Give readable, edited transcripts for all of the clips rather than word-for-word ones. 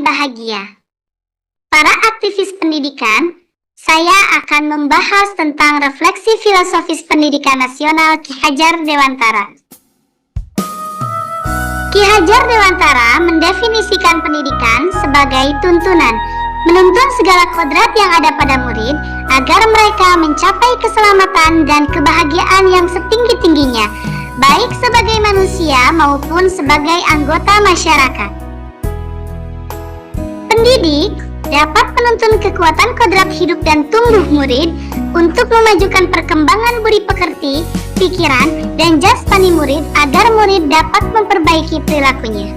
dan bahagia. Para aktivis pendidikan, saya akan membahas tentang refleksi filosofis pendidikan nasional Ki Hajar Dewantara. Ki Hajar Dewantara mendefinisikan pendidikan sebagai tuntunan, menuntun segala kodrat yang ada pada murid agar mereka mencapai keselamatan dan kebahagiaan yang setinggi-tingginya, baik sebagai manusia maupun sebagai anggota masyarakat. Pendidik dapat menuntun kekuatan kodrat hidup dan tumbuh murid untuk memajukan perkembangan budi pekerti, pikiran, dan jasmani murid agar murid dapat memperbaiki perilakunya.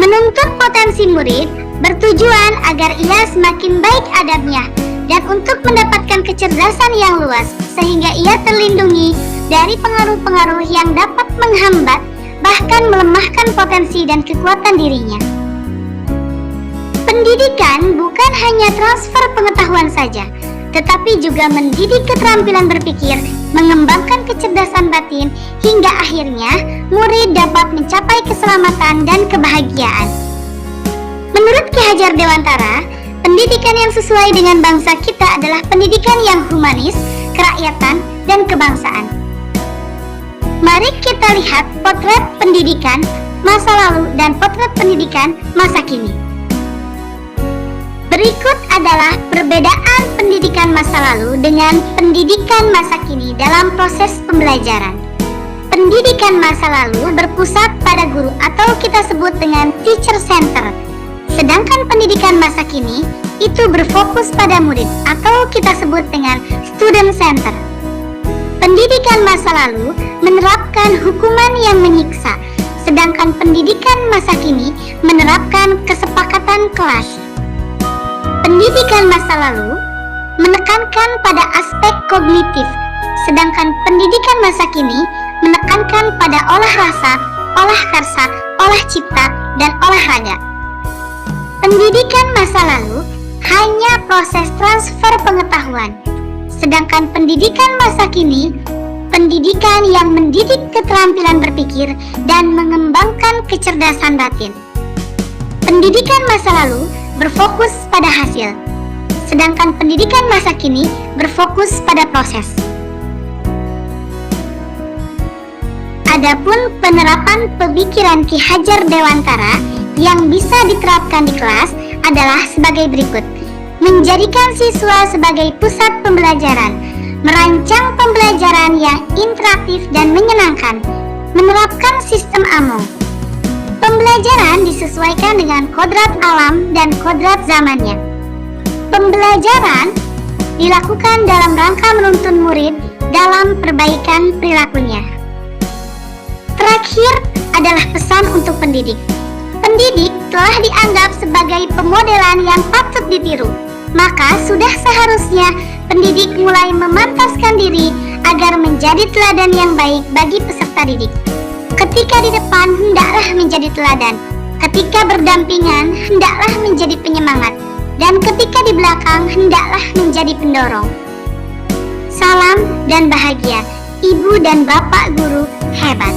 Menuntun potensi murid bertujuan agar ia semakin baik adabnya dan untuk mendapatkan kecerdasan yang luas sehingga ia terlindungi dari pengaruh-pengaruh yang dapat menghambat bahkan melemahkan potensi dan kekuatan dirinya. Pendidikan bukan hanya transfer pengetahuan saja, tetapi juga mendidik keterampilan berpikir, mengembangkan kecerdasan batin, hingga akhirnya murid dapat mencapai keselamatan dan kebahagiaan. Menurut Ki Hajar Dewantara, pendidikan yang sesuai dengan bangsa kita adalah pendidikan yang humanis, kerakyatan, dan kebangsaan. Mari kita lihat potret pendidikan masa lalu dan potret pendidikan masa kini. Berikut adalah perbedaan pendidikan masa lalu dengan pendidikan masa kini dalam proses pembelajaran. Pendidikan masa lalu berpusat pada guru atau kita sebut dengan teacher center. Sedangkan pendidikan masa kini itu berfokus pada murid atau kita sebut dengan student center. Pendidikan masa lalu menerapkan hukuman yang menyiksa, sedangkan pendidikan masa kini menerapkan kesepakatan kelas. Pendidikan masa lalu menekankan pada aspek kognitif, sedangkan pendidikan masa kini menekankan pada olah rasa, olah karsa, olah cipta, dan olahraga. Pendidikan masa lalu hanya proses transfer pengetahuan, sedangkan pendidikan masa kini pendidikan yang mendidik keterampilan berpikir dan mengembangkan kecerdasan batin. Pendidikan masa lalu berfokus pada hasil, sedangkan pendidikan masa kini berfokus pada proses. Adapun penerapan pemikiran Ki Hajar Dewantara yang bisa diterapkan di kelas adalah sebagai berikut: menjadikan siswa sebagai pusat pembelajaran, merancang pembelajaran yang interaktif dan menyenangkan, menerapkan sistem AMO. Pembelajaran disesuaikan dengan kodrat alam dan kodrat zamannya. Pembelajaran dilakukan dalam rangka menuntun murid dalam perbaikan perilakunya. Terakhir adalah pesan untuk pendidik. Pendidik telah dianggap sebagai pemodelan yang patut ditiru, maka sudah seharusnya pendidik mulai memantaskan diri agar menjadi teladan yang baik bagi peserta didik. Ketika di depan, hendaklah menjadi teladan. Ketika berdampingan, hendaklah menjadi penyemangat. Dan ketika di belakang, hendaklah menjadi pendorong. Salam dan bahagia, Ibu dan Bapak Guru hebat.